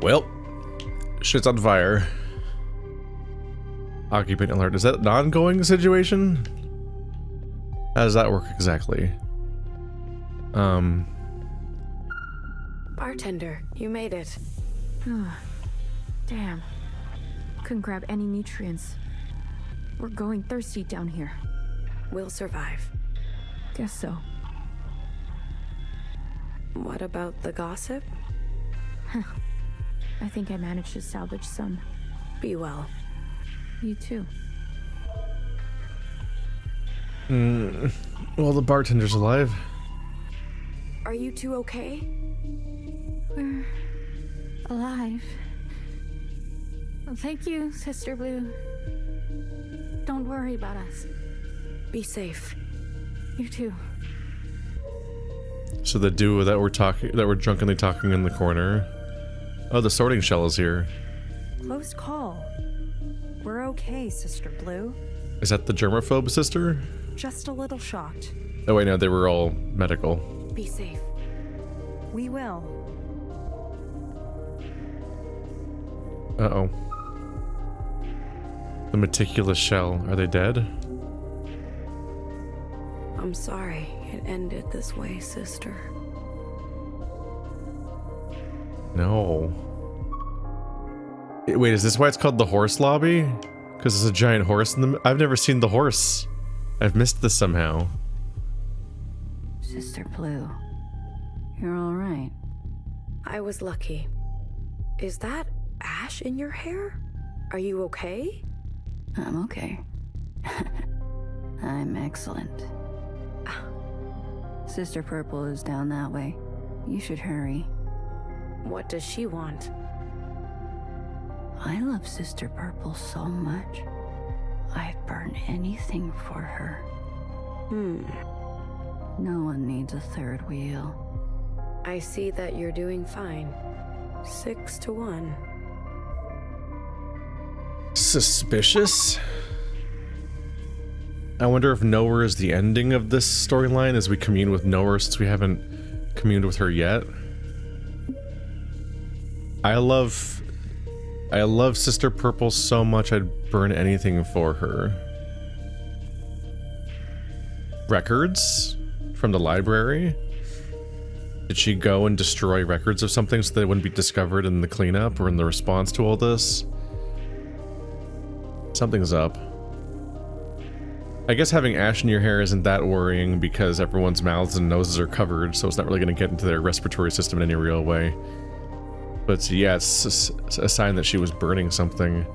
Well, shit's on fire. Occupant alert. Is that an ongoing situation? How does that work exactly? Bartender, you made it. Damn. Couldn't grab any nutrients. We're going thirsty down here. We'll survive. Guess so. What about the gossip? I think I managed to salvage some. Be well. You too. Well, the bartender's alive. Are you two okay? We're alive. Well, thank you, Sister Blue. Don't worry about us. Be safe. You too. So the duo that were drunkenly talking in the corner. Oh, the sorting shell is here. Close call. We're okay, Sister Blue. Is that the germaphobe sister? Just a little shocked. Oh wait, no, they were all medical. Be safe. We will. Uh-oh. The meticulous shell. Are they dead? I'm sorry it ended this way, sister. No. Wait, is this why it's called the horse lobby? Because there's a giant horse in the... I've never seen the horse. I've missed this somehow. Sister Blue, you're all right. I was lucky. Is that ash in your hair? Are you okay? I'm okay. I'm excellent. Sister Purple is down that way. You should hurry. What does she want? I love Sister Purple so much. I'd burn anything for her. No one needs a third wheel. I see that you're doing fine. 6 to 1. Suspicious? I wonder if Nowhere is the ending of this storyline as we commune with Nowhere, since we haven't communed with her yet. I love Sister Purple so much I'd burn anything for her. Records from the library? Did she go and destroy records of something so they wouldn't be discovered in the cleanup or in the response to all this? Something's up. I guess having ash in your hair isn't that worrying because everyone's mouths and noses are covered, so it's not really going to get into their respiratory system in any real way. But yeah, it's a sign that she was burning something.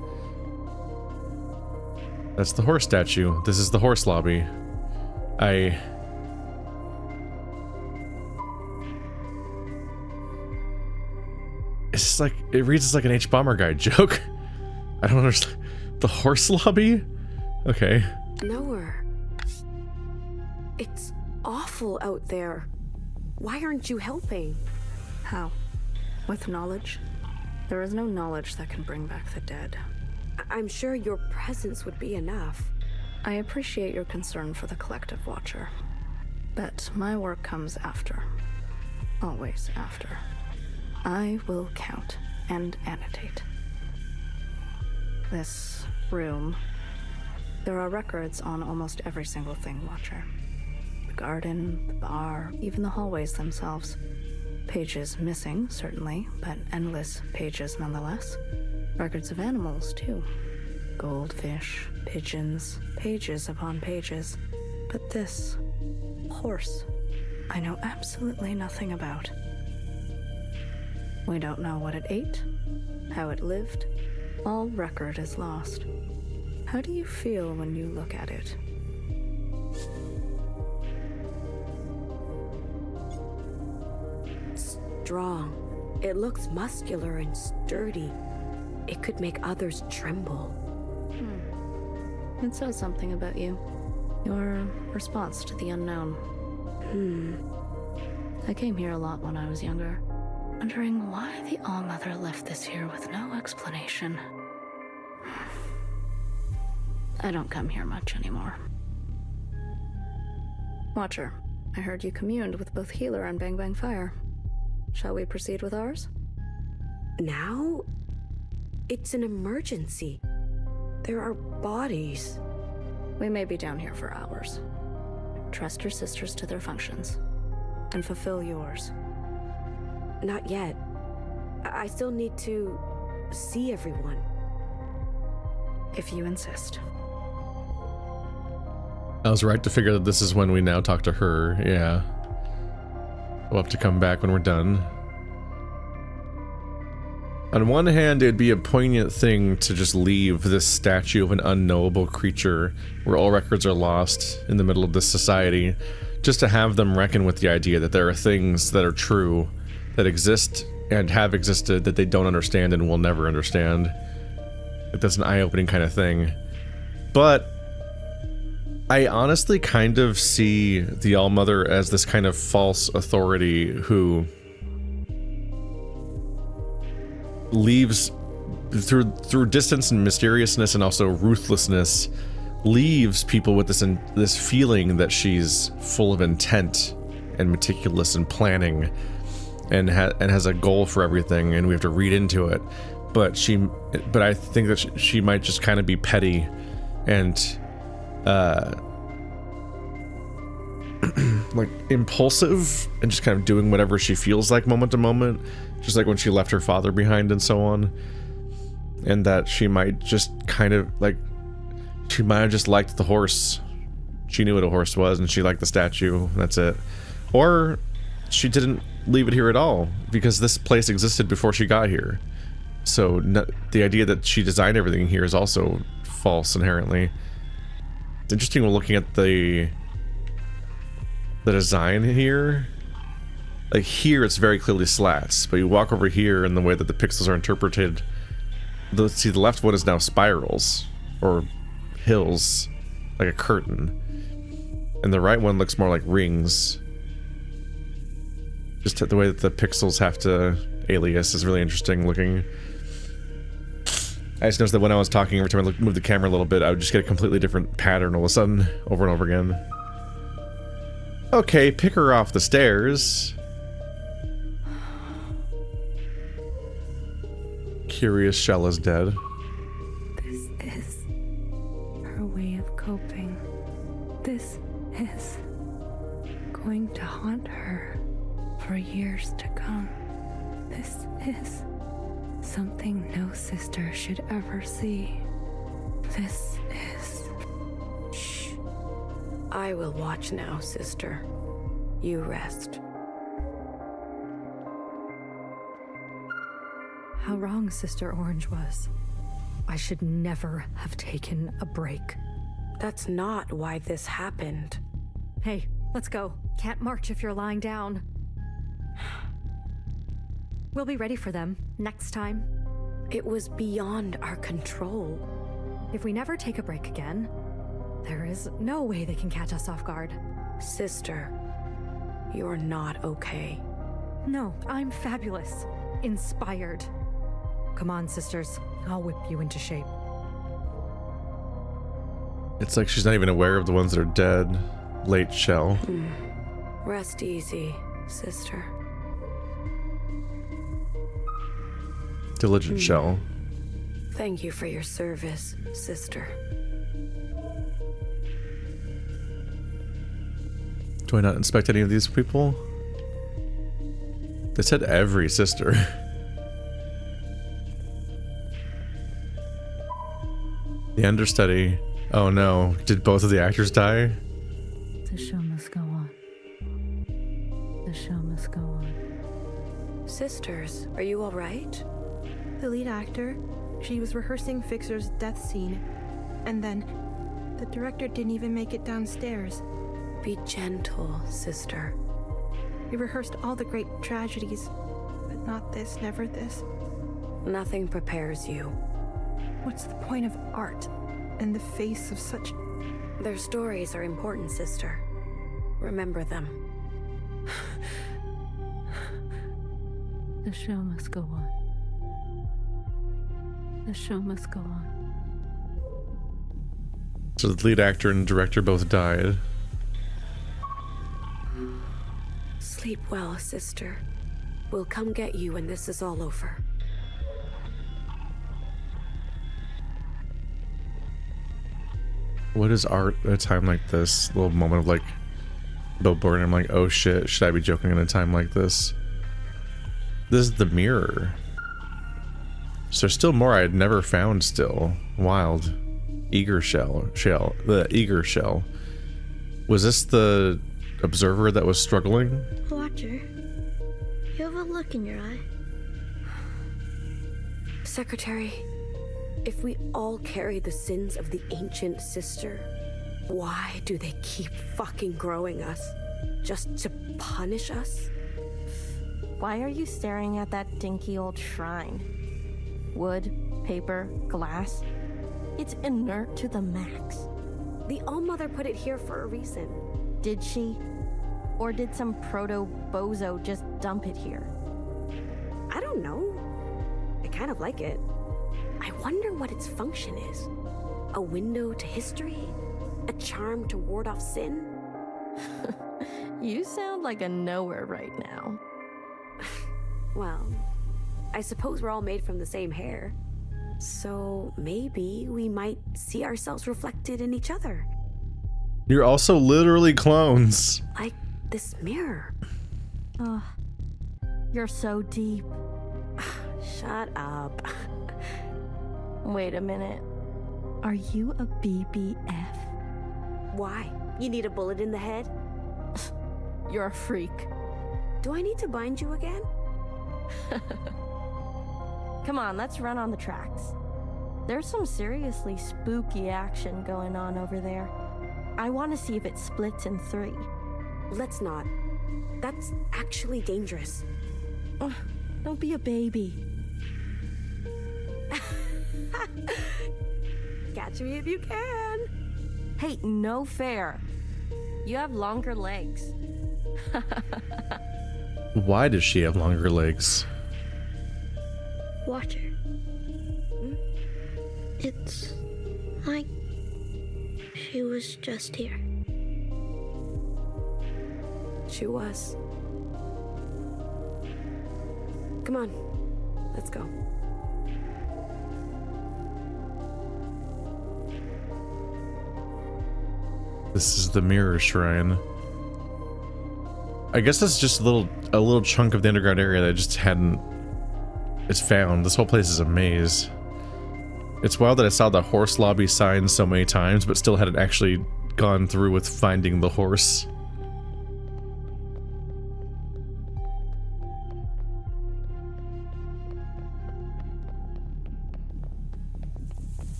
That's the horse statue. This is the horse lobby. It's just like, it reads as like an H-Bomber Guy joke. I don't understand. The horse lobby? Okay. Nowhere. It's awful out there. Why aren't you helping? How? With knowledge? There is no knowledge that can bring back the dead. I'm sure your presence would be enough. I appreciate your concern for the collective watcher, but my work comes after. Always after. I will count and annotate. This room, there are records on almost every single thing, Watcher. The garden, the bar, even the hallways themselves. Pages missing, certainly, but endless pages nonetheless. Records of animals, too. Goldfish, pigeons, pages upon pages. But this horse, I know absolutely nothing about. We don't know what it ate, how it lived. All record is lost. How do you feel when you look at it? Strong. It looks muscular and sturdy. It could make others tremble. It says something about you. Your response to the unknown. I came here a lot when I was younger, wondering why the ALLMOTHER left this here with no explanation. I don't come here much anymore. Watcher, I heard you communed with both Healer and Bang Bang Fire. Shall we proceed with ours? now? It's an emergency. There are bodies. We may be down here for hours. Trust your sisters to their functions. And fulfill yours. Not yet. I still need to see everyone. If you insist. I was right to figure that this is when we now talk to her. Yeah. We'll have to come back when we're done. On one hand, it'd be a poignant thing to just leave this statue of an unknowable creature where all records are lost in the middle of this society, just to have them reckon with the idea that there are things that are true, that exist and have existed that they don't understand and will never understand. That's an eye-opening kind of thing. But I honestly kind of see the ALLMOTHER as this kind of false authority who leaves through distance and mysteriousness and also ruthlessness, leaves people with this feeling that she's full of intent and meticulous and planning and has a goal for everything, and we have to read into it. But I think that she might just kind of be petty and like impulsive and just kind of doing whatever she feels like moment to moment, just like when she left her father behind and so on. And that she might just kind of like, she might have just liked the horse. She knew what a horse was and she liked the statue. That's it. Or she didn't leave it here at all because this place existed before she got here. So the idea that she designed everything here is also false inherently. It's interesting when looking at the design here. Like here it's very clearly slats, but you walk over here and the way that the pixels are interpreted, see the left one is now spirals or hills, like a curtain, and the right one looks more like rings. Just the way that the pixels have to alias is really interesting looking. I just noticed that when I was talking, every time I moved the camera a little bit, I would just get a completely different pattern all of a sudden, over and over again. Okay, pick her off the stairs. Curious Shell is dead. This is her way of coping. This is going to haunt her for years to come. This is something no sister should ever see. This is... Shh. I will watch now, sister. You rest. How wrong Sister Orange was. I should never have taken a break. That's not why this happened. Hey, let's go. Can't march if you're lying down. We'll be ready for them next time. It was beyond our control. If we never take a break again, there is no way they can catch us off guard. Sister, you're not okay. No, I'm fabulous. Inspired. Come on, sisters. I'll whip you into shape. It's like she's not even aware of the ones that are dead. Late Shell. Rest easy, sister. Diligent Shell. Thank you for your service, sister. Do I not inspect any of these people? They said every sister. The understudy. Oh no. Did both of the actors die? The show must go on. The show must go on. Sisters, are you all right? The lead actor, she was rehearsing Fixer's death scene, and then the director didn't even make it downstairs. Be gentle, sister. We rehearsed all the great tragedies, but not this, never this. Nothing prepares you. What's the point of art in the face of such... Their stories are important, sister. Remember them. The show must go on. The show must go on. So the lead actor and director both died. Sleep well, sister. We'll come get you when this is all over. What is art at a time like this? Little moment of like billboard, and I'm like, oh shit, should I be joking in a time like this? This is the mirror. So there's still more I had never found still. Wild. Eager shell. The eager shell. Was this the observer that was struggling? Watcher, you have a look in your eye. Secretary, if we all carry the sins of the ancient sister, why do they keep fucking growing us? Just to punish us? Why are you staring at that dinky old shrine? Wood, paper, glass. It's inert to the max. The ALLMOTHER put it here for a reason. Did she? Or did some proto-bozo just dump it here? I don't know. I kind of like it. I wonder what its function is. A window to history? A charm to ward off sin? You sound like a knower right now. Well, I suppose we're all made from the same hair. So maybe we might see ourselves reflected in each other. You're also literally clones. Like this mirror. Oh, you're so deep. Shut up. Wait a minute. Are you a BBF? Why? You need a bullet in the head? You're a freak. Do I need to bind you again? Come on, let's run on the tracks. There's some seriously spooky action going on over there. I want to see if it splits in 3. Let's not. That's actually dangerous. Don't be a baby. Catch me if you can. Hey, no fair. You have longer legs. Why does she have longer legs? Watcher. It's like she was just here. She was. Come on, let's go. This is the mirror shrine. I guess that's just a little chunk of the underground area that I just hadn't. It's found. This whole place is a maze. It's wild that I saw the horse lobby sign so many times, but still hadn't actually gone through with finding the horse.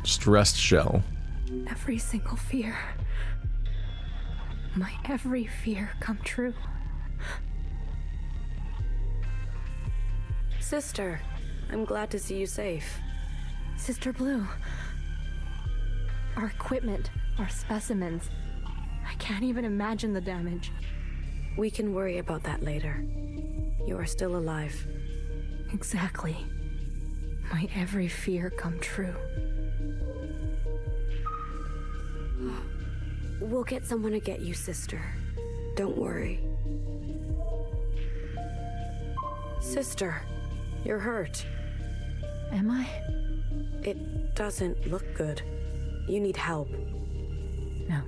Stressed shell. Every single fear. My every fear come true. Sister, I'm glad to see you safe. Sister Blue. Our equipment, our specimens. I can't even imagine the damage. We can worry about that later. You are still alive. Exactly. My every fear come true. We'll get someone to get you, sister. Don't worry. Sister, you're hurt. Am I? It doesn't look good. You need help. No.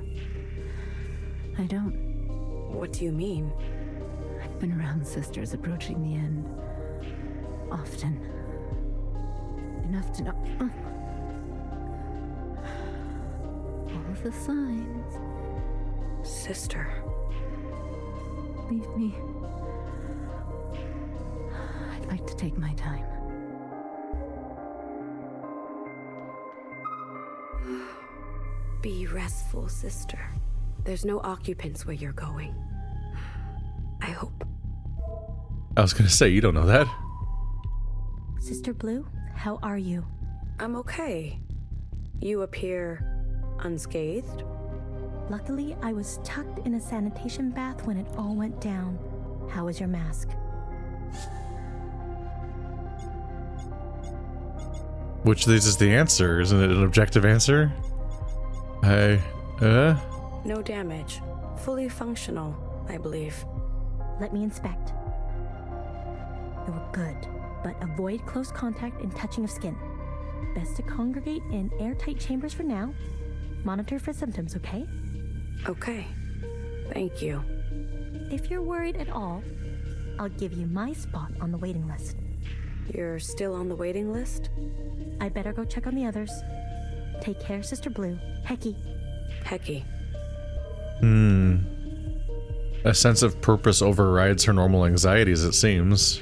I don't. What do you mean? I've been around sisters approaching the end. Often. Enough to know. All of the signs. Sister. Leave me. I'd like to take my time. Be restful, sister. There's no occupants where you're going. I hope. I was gonna say, you don't know that. Sister Blue, how are you? I'm okay. You appear unscathed. Luckily, I was tucked in a sanitation bath when it all went down. How is your mask? Which of these is the answer? Isn't it an objective answer? No damage. Fully functional, I believe. Let me inspect. You're good. but avoid close contact and touching of skin. Best to congregate in airtight chambers for now. Monitor for symptoms, okay? Okay. Thank you. If you're worried at all, I'll give you my spot on the waiting list. You're still on the waiting list? I better go check on the others. Take care, Sister Blue. Hecky. Hecky. A sense of purpose overrides her normal anxieties, it seems.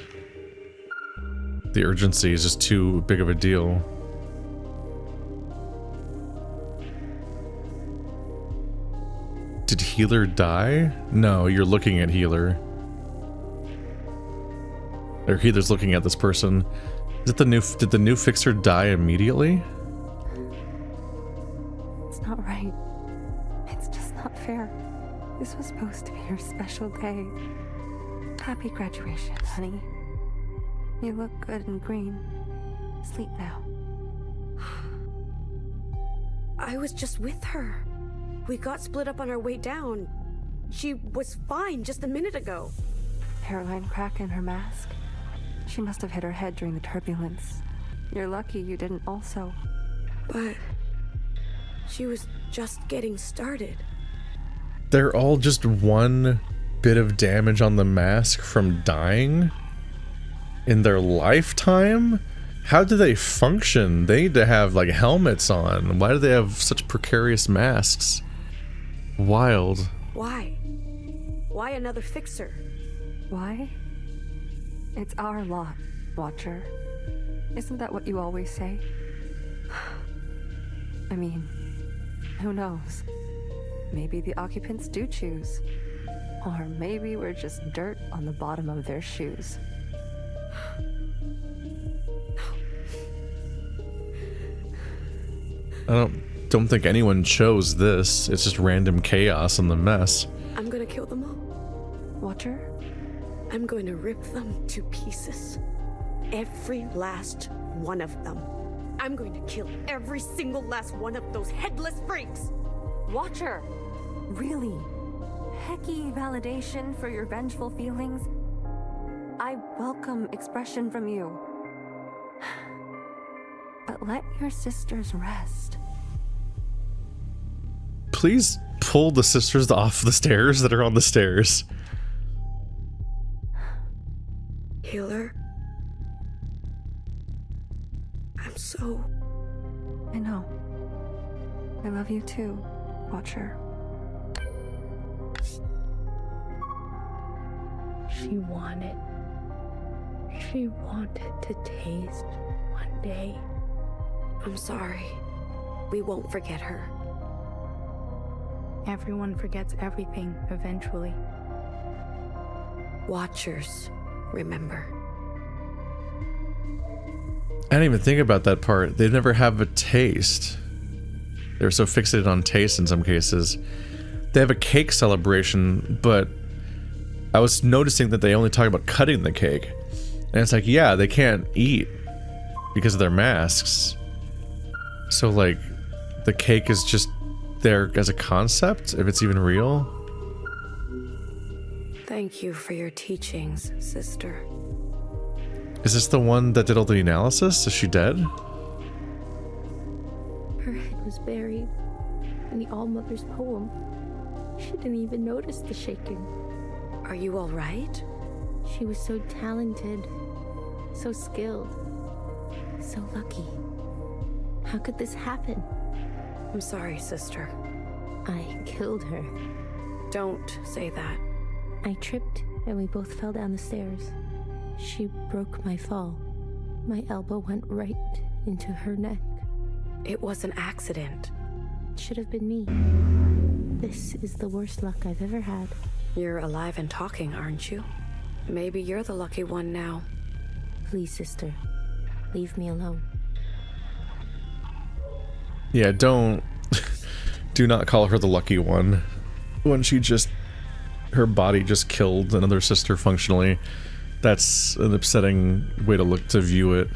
The urgency is just too big of a deal. Did Healer die? No, you're looking at Healer. Or Healer's looking at this person. Is it did the new fixer die immediately? It's not right. It's just not fair. This was supposed to be your special day. Happy graduation, honey. You look good and green. Sleep now. I was just with her. We got split up on our way down. She was fine just a minute ago. Hairline crack in her mask. She must have hit her head during the turbulence. You're lucky you didn't also. But she was just getting started. They're all just one bit of damage on the mask from dying in their lifetime? How do they function? They need to have like helmets on. Why do they have such precarious masks? Wild. Why? Why another fixer? Why? It's our lot, Watcher. Isn't that what you always say? I mean, who knows? Maybe the occupants do choose. Or maybe we're just dirt on the bottom of their shoes. I don't think anyone chose this. It's just random chaos in the mess. I'm gonna kill them all. Watcher? I'm going to rip them to pieces. Every last one of them. I'm going to kill every single last one of those headless freaks. Watcher! Really? Hecky validation for your vengeful feelings? I welcome expression from you. But let your sisters rest. Please pull the sisters off the stairs that are on the stairs. Healer? I'm so... I know. I love you too, Watcher. She wanted to taste one day. I'm sorry. We won't forget her. Everyone forgets everything eventually. Watchers, remember. I didn't even think about that part. They never have a taste. They're so fixated on taste in some cases. They have a cake celebration, but I was noticing that they only talk about cutting the cake. And it's like, yeah, they can't eat because of their masks. So, like, the cake is just there as a concept, if it's even real. Thank you for your teachings, sister. Is this the one that did all the analysis? Is she dead? Her head was buried in the ALLMOTHER's poem. She didn't even notice the shaking. Are you all right? She was so talented, so skilled, so lucky. How could this happen? I'm sorry, sister. I killed her. Don't say that. I tripped and we both fell down the stairs. She broke my fall. My elbow went right into her neck. It was an accident. It should have been me. This is the worst luck I've ever had. You're alive and talking, aren't you? Maybe you're the lucky one now. Please, sister, leave me alone. Yeah, do not call her the lucky one. When she just, her body just killed another sister functionally. That's an upsetting way to view it.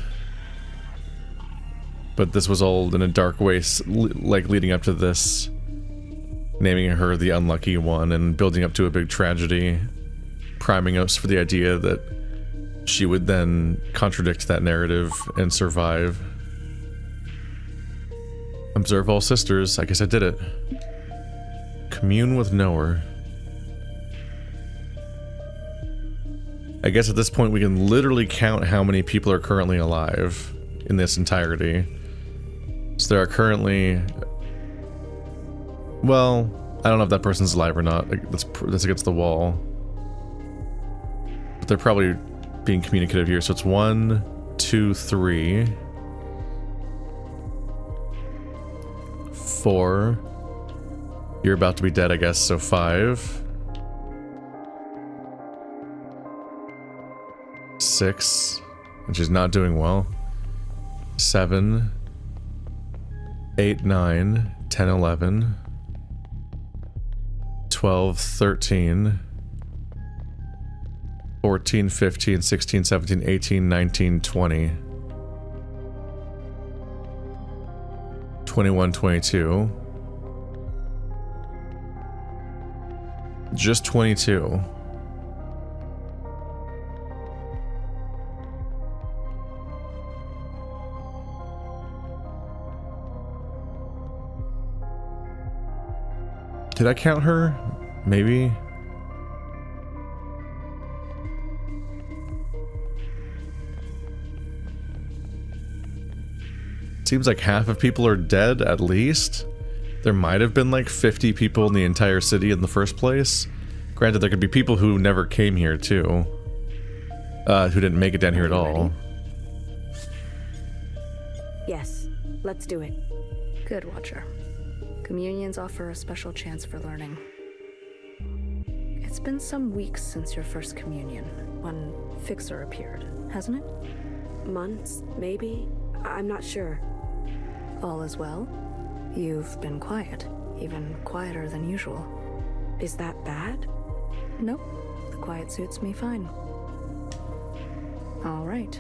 But this was all in a dark way, like leading up to this. Naming her the unlucky one and building up to a big tragedy. Priming us for the idea that she would then contradict that narrative and survive. Observe all sisters. I guess I did it. Commune with knower. I guess at this point we can literally count how many people are currently alive in this entirety. So there are currently... Well, I don't know if that person's alive or not. That's against the wall. But they're probably being communicative here. So it's 1, 2, 3... 4. You're about to be dead, I guess, so 5. 6. And she's not doing well. 7. 8, 9, 10, 11. 12, 13. 14, 15, 16, 17, 18, 19, 20. 21, 22. Just 22. Did I count her? Maybe. Seems like half of people are dead, at least. There might have been like 50 people in the entire city in the first place. Granted, there could be people who never came here, too. Who didn't make it down here at all. Yes, let's do it. Good, Watcher. Communions offer a special chance for learning. It's been some weeks since your first communion, when Fixer appeared, hasn't it? Months, maybe? I'm not sure. All is well? You've been quiet, even quieter than usual. Is that bad? Nope, the quiet suits me fine. All right.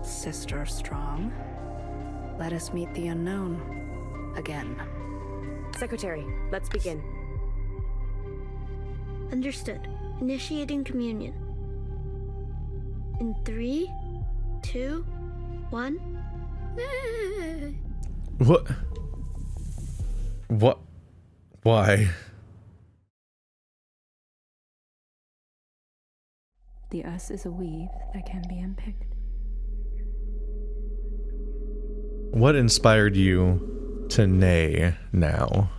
Sister Strong, let us meet the unknown again. Secretary, let's begin. Understood. Initiating communion. In 3, 2, 1. What? What? Why? The us is a weave that can be unpicked. What inspired you to neigh now?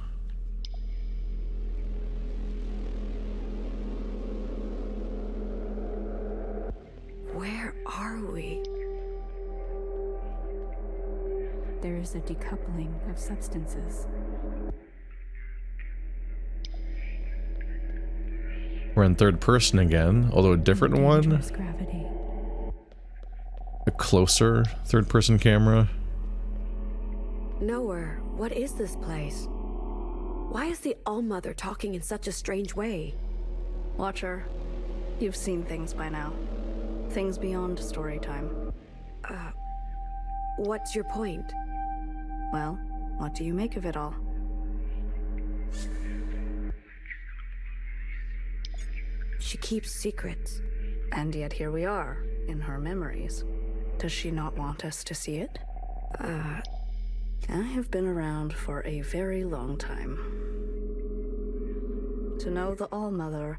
Where are we? There is a decoupling of substances. We're in third person again, although a different one. Dangerous gravity. A closer third person camera. Nowhere. What is this place? Why is the ALLMOTHER talking in such a strange way? Watcher, you've seen things by now. Things beyond story time. What's your point? Well, what do you make of it all? She keeps secrets. And yet here we are, in her memories. Does she not want us to see it? I have been around for a very long time. To know the ALLMOTHER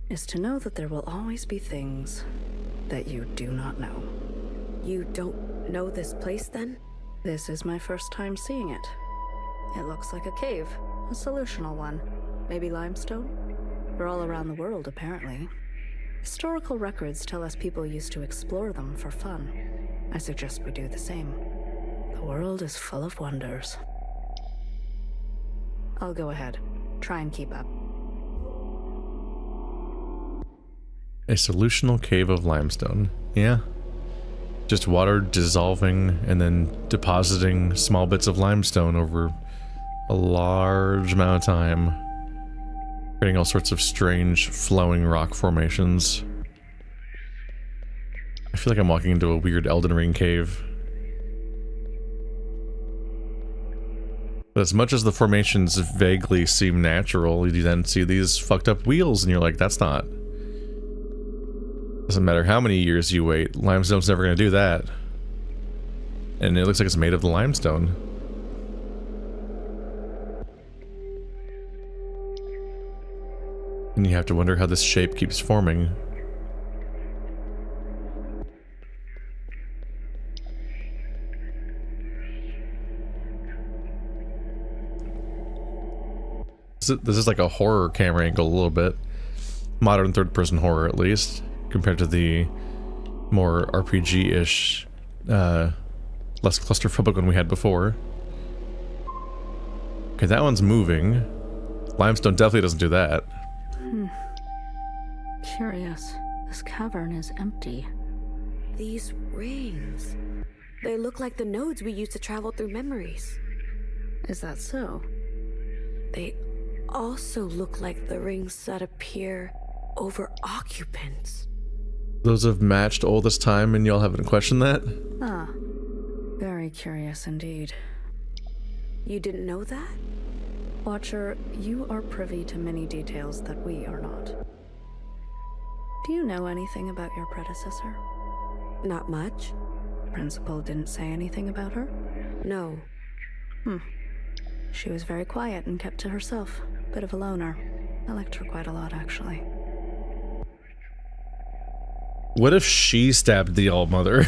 is to know that there will always be things that you do not know. You don't know this place, then? This is my first time seeing it. It looks like a cave, a solutional one. Maybe limestone? They're all around the world, apparently. Historical records tell us people used to explore them for fun. I suggest we do the same. The world is full of wonders. I'll go ahead. Try and keep up. A solutional cave of limestone. Yeah. Just water dissolving and then depositing small bits of limestone over a large amount of time. Creating all sorts of strange flowing rock formations. I feel like I'm walking into a weird Elden Ring cave. But as much as the formations vaguely seem natural, you then see these fucked up wheels and you're like, that's not Doesn't matter how many years you wait, limestone's never going to do that. And it looks like it's made of the limestone. And you have to wonder how this shape keeps forming. This is like a horror camera angle a little bit. Modern third-person horror, at least, compared to the more RPG-ish, less claustrophobic one we had before. Okay, that one's moving. Limestone definitely doesn't do that. Curious. This cavern is empty. These rings. They look like the nodes we use to travel through memories. Is that so? They also look like the rings that appear over occupants. Those have matched all this time and y'all haven't questioned that? Ah, very curious indeed. You didn't know that? Watcher, you are privy to many details that we are not. Do you know anything about your predecessor? Not much. Principal didn't say anything about her? No. She was very quiet and kept to herself. Bit of a loner. I liked her quite a lot, actually. What if she stabbed the ALLMOTHER?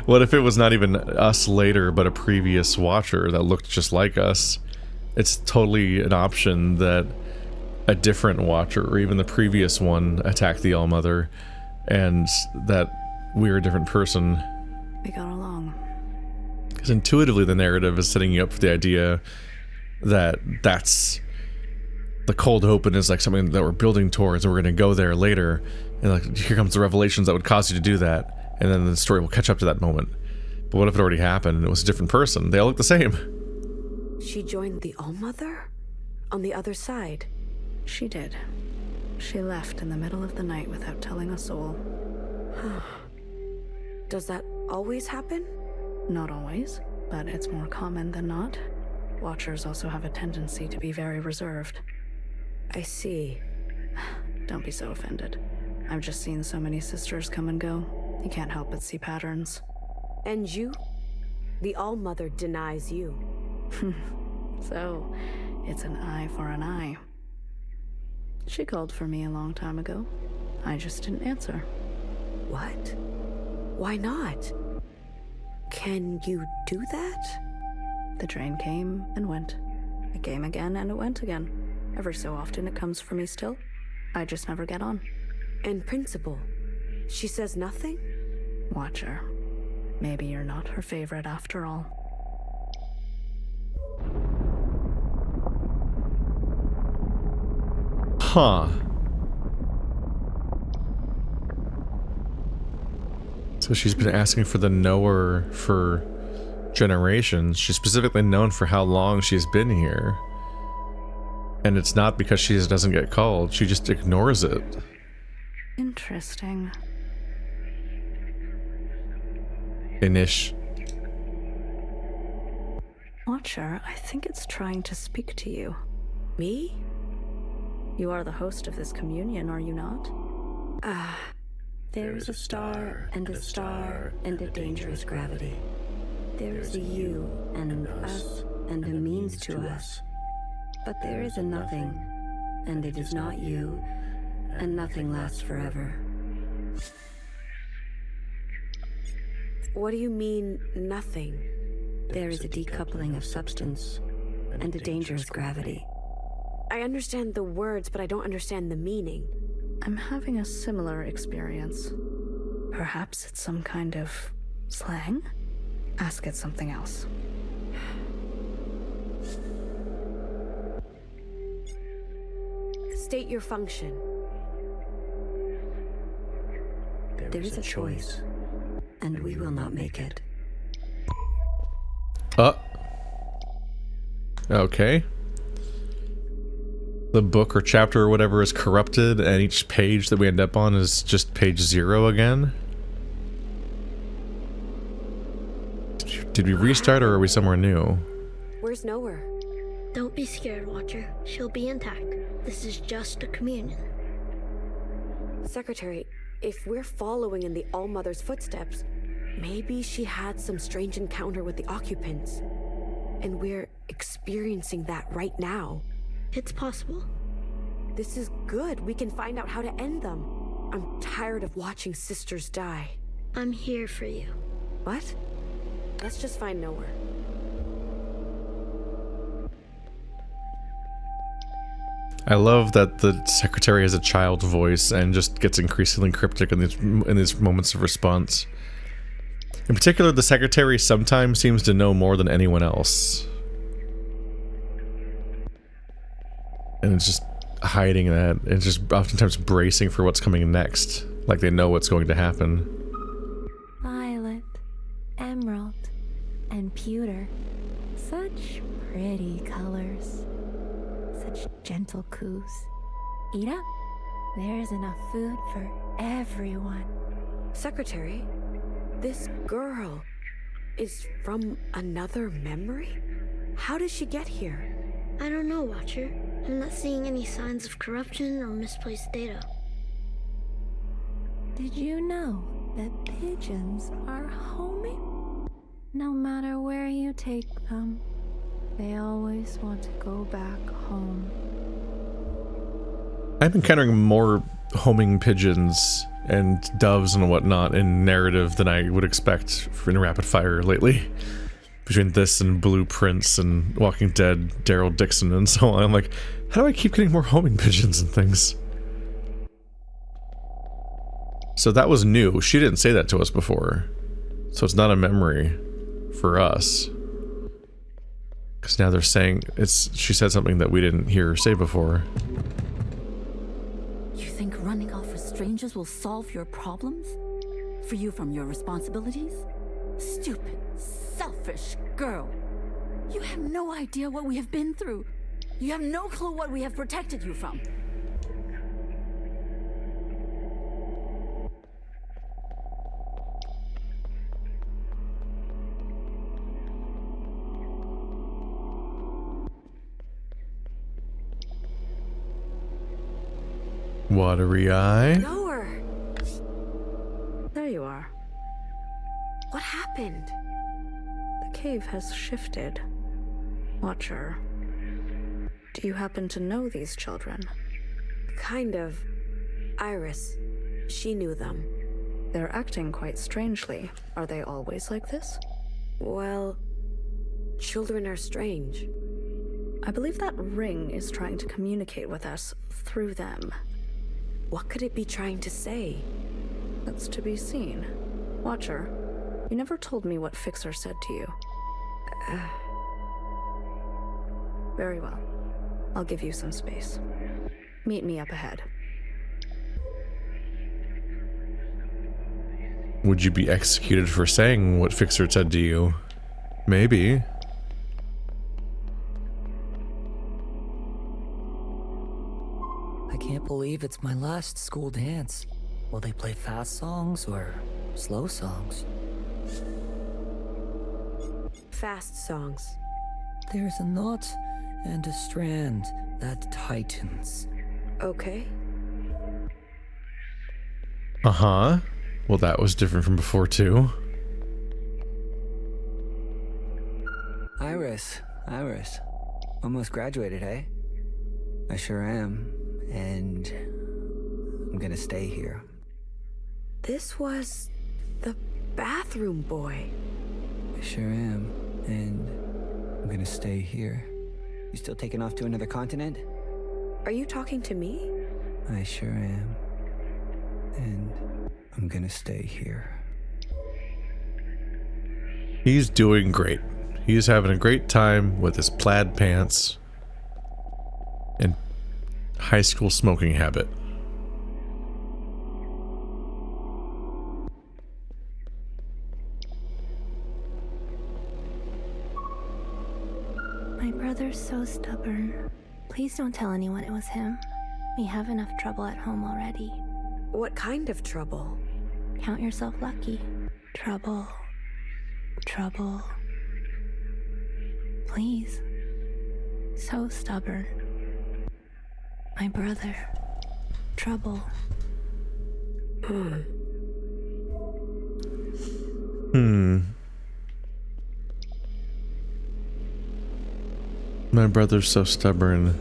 What if it was not even us later, but a previous watcher that looked just like us? It's totally an option that a different watcher, or even the previous one, attacked the ALLMOTHER, and that we're a different person. We got along. Because intuitively the narrative is setting you up for the idea that that's the cold open is like something that we're building towards, and we're going to go there later, and like here comes the revelations that would cause you to do that, and then the story will catch up to that moment. But what if it already happened and it was a different person? They all look the same. She joined the ALLMOTHER? On the other side? She did. She left in the middle of the night without telling a soul. Does that always happen? Not always, but it's more common than not. Watchers also have a tendency to be very reserved. I see. Don't be so offended. I've just seen so many sisters come and go. You can't help but see patterns. And you? The ALLMOTHER denies you. So, it's an eye for an eye. She called for me a long time ago. I just didn't answer. What? Why not? Can you do that? The train came and went. It came again and it went again. Every so often it comes for me still. I just never get on. And Principal? She says nothing? Watcher. Maybe you're not her favorite after all. Huh. So she's been asking for the knower for generations. She's specifically known for how long she's been here. And it's not because she doesn't get called, she just ignores it. Interesting. Inish. Watcher, I think it's trying to speak to you. Me? You are the host of this communion, are you not? There is a star, and a star, and a dangerous gravity. There is a you, and an us, and a means to us. But there is a nothing, and it is not you, and nothing lasts forever. What do you mean, nothing? There is a decoupling of substance, and a dangerous gravity. I understand the words, but I don't understand the meaning. I'm having a similar experience. Perhaps it's some kind of slang? Ask it something else. State your function. There is a choice, and we will not make it. Okay. The book or chapter or whatever is corrupted, and each page that we end up on is just page 0 again. Did we restart, or are we somewhere new? Where's Nowhere? Don't be scared, Watcher. She'll be intact. This is just a communion. Secretary, if we're following in the ALLMOTHER's footsteps, maybe she had some strange encounter with the occupants. And we're experiencing that right now. It's possible. This is good. We can find out how to end them. I'm tired of watching sisters die. I'm here for you. What? Let's just find nowhere. I love that the secretary has a child voice and just gets increasingly cryptic in these moments of response. In particular, the secretary sometimes seems to know more than anyone else. And it's just hiding that, and just oftentimes bracing for what's coming next, like they know what's going to happen. Violet, emerald, and pewter. Such pretty colors. Such gentle coos. Eat up. There's enough food for everyone. Secretary, this girl is from another memory? How did she get here? I don't know, Watcher. I'm not seeing any signs of corruption or misplaced data. Did you know that pigeons are homing? No matter where you take them, they always want to go back home. I'm encountering more homing pigeons and doves and whatnot in narrative than I would expect in rapid fire lately. Between this and Blueprints and Walking Dead, Daryl Dixon and so on, I'm like, how do I keep getting more homing pigeons and things? So that was new. She didn't say that to us before. So it's not a memory for us. Because now they're saying she said something that we didn't hear her say before. You think running off with strangers will solve your problems? Free you from your responsibilities? Stupid, selfish girl. You have no idea what we have been through. You have no clue what we have protected you from. Watery eye. Lower. There you are. What happened? The cave has shifted. Watcher, do you happen to know these children? Kind of. Iris. She knew them. They're acting quite strangely. Are they always like this? Well, children are strange. I believe that ring is trying to communicate with us through them. What could it be trying to say? That's to be seen. Watcher, you never told me what Fixer said to you. Very well. I'll give you some space. Meet me up ahead. Would you be executed for saying what Fixer said to you? Maybe. I can't believe it's my last school dance. Will they play fast songs or slow songs? Fast songs. There's a knot and a strand that tightens. Okay. Uh-huh. Well, that was different from before, too. Iris. Almost graduated, eh? I sure am. And I'm gonna stay here. This was the bathroom boy. I sure am. And I'm gonna stay here. You still taking off to another continent? Are you talking to me? I sure am. And I'm gonna stay here. He's doing great. He's having a great time with his plaid pants and high school smoking habit. My brother's so stubborn. Please don't tell anyone it was him. We have enough trouble at home already. What kind of trouble? Count yourself lucky. Trouble. Please. So stubborn. My brother. Trouble. My brother's so stubborn.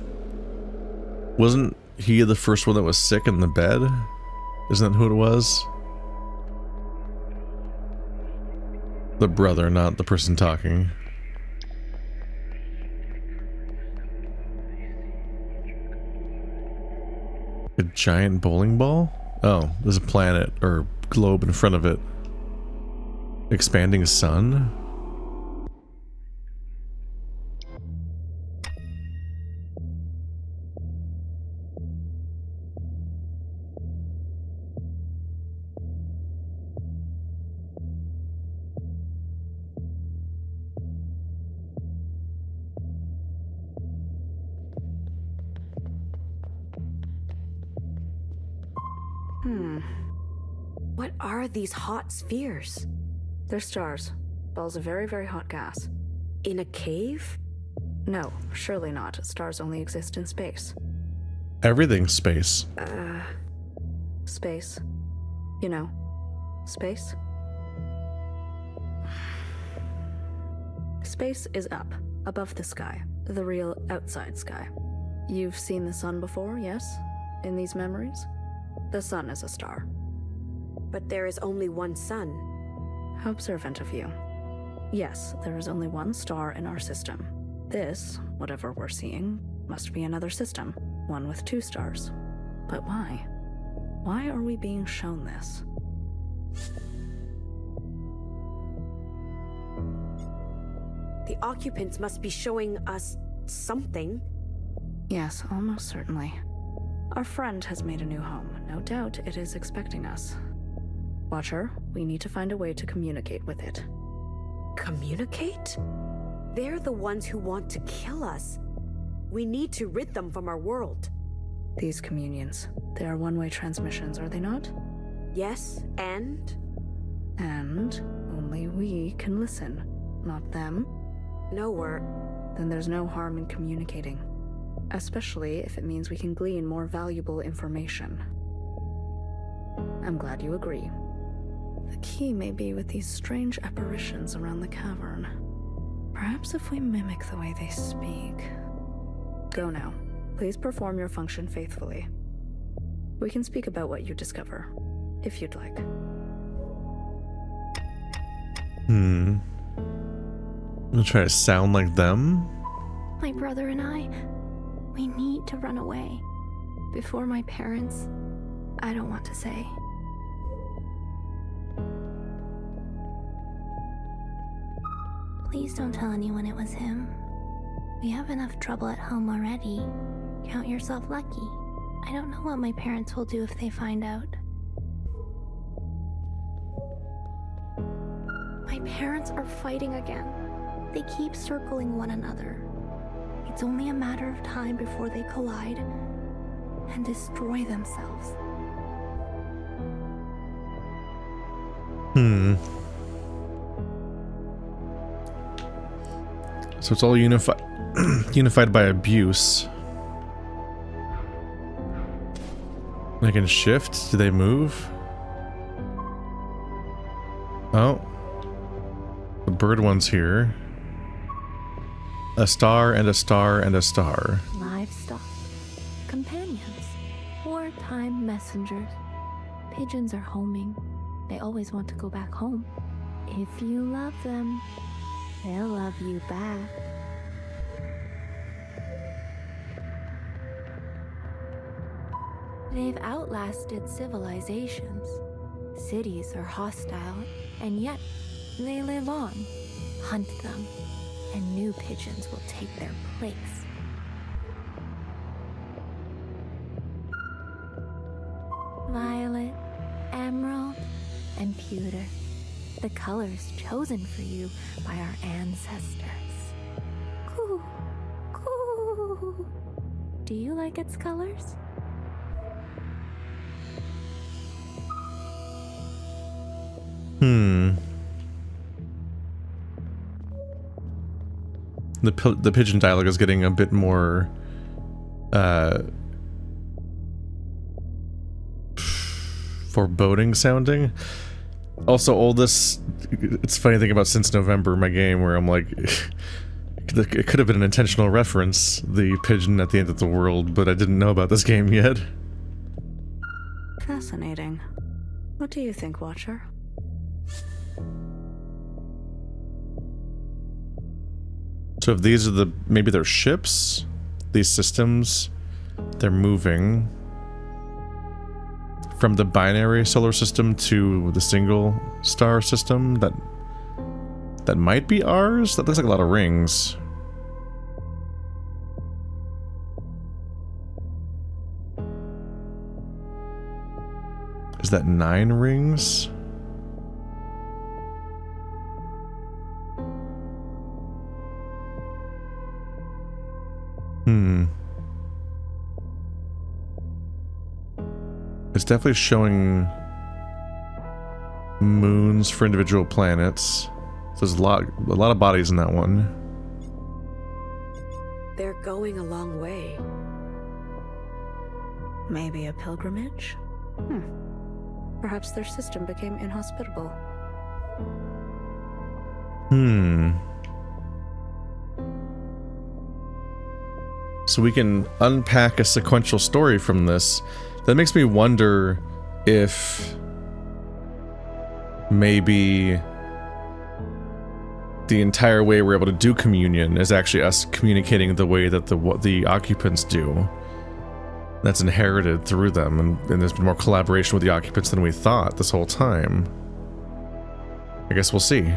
Wasn't he the first one that was sick in the bed? Isn't that who it was? The brother, not the person talking. A giant bowling ball? Oh, there's a planet or globe in front of it. Expanding sun? What are these hot spheres? They're stars. Balls of very, very hot gas. In a cave? No, surely not. Stars only exist in space. Everything's space. Space. You know, space. Space is up, above the sky, the real outside sky. You've seen the sun before, yes? In these memories? The sun is a star. But there is only one sun. How observant of you. Yes, there is only one star in our system. This, whatever we're seeing, must be another system, one with 2 stars. But why? Why are we being shown this? The occupants must be showing us something. Yes, almost certainly. Our friend has made a new home. No doubt it is expecting us. Watcher, we need to find a way to communicate with it. Communicate? They're the ones who want to kill us. We need to rid them from our world. These communions, they are one-way transmissions, are they not? Yes, and? And only we can listen, not them. No, then there's no harm in communicating. Especially if it means we can glean more valuable information. I'm glad you agree. The key may be with these strange apparitions around the cavern. Perhaps if we mimic the way they speak. Go now. Please perform your function faithfully. We can speak about what you discover, if you'd like. I'm gonna try to sound like them. My brother and I, we need to run away. Before my parents, I don't want to say. Please don't tell anyone it was him. We have enough trouble at home already. Count yourself lucky. I don't know what my parents will do if they find out. My parents are fighting again. They keep circling one another. It's only a matter of time before they collide and destroy themselves. So it's all unified by abuse. I can shift? Do they move? Oh. The bird one's here. A star and a star and a star. Livestock, companions, wartime messengers. Pigeons are homing. They always want to go back home. If you love them, they'll love you back. They've outlasted civilizations. Cities are hostile, and yet they live on. Hunt them, and new pigeons will take their place. Violet, emerald, and pewter. The colors chosen for you by our ancestors. Coo, coo. Do you like its colors? The pigeon dialogue is getting a bit more Foreboding sounding. Also, oldest. It's funny thing about since November, my game, where I'm like, it could have been an intentional reference, the pigeon at the end of the world, but I didn't know about this game yet. Fascinating. What do you think, Watcher? So if these are the, maybe they're ships, these systems, they're moving from the binary solar system to the single star system, that might be ours? That looks like a lot of rings. Is that 9 rings? It's definitely showing moons for individual planets. So there's a lot of bodies in that one. They're going a long way. Maybe a pilgrimage? Perhaps their system became inhospitable. So we can unpack a sequential story from this. That makes me wonder if maybe the entire way we're able to do communion is actually us communicating the way that the occupants do. That's inherited through them, and there's been more collaboration with the occupants than we thought this whole time. I guess we'll see.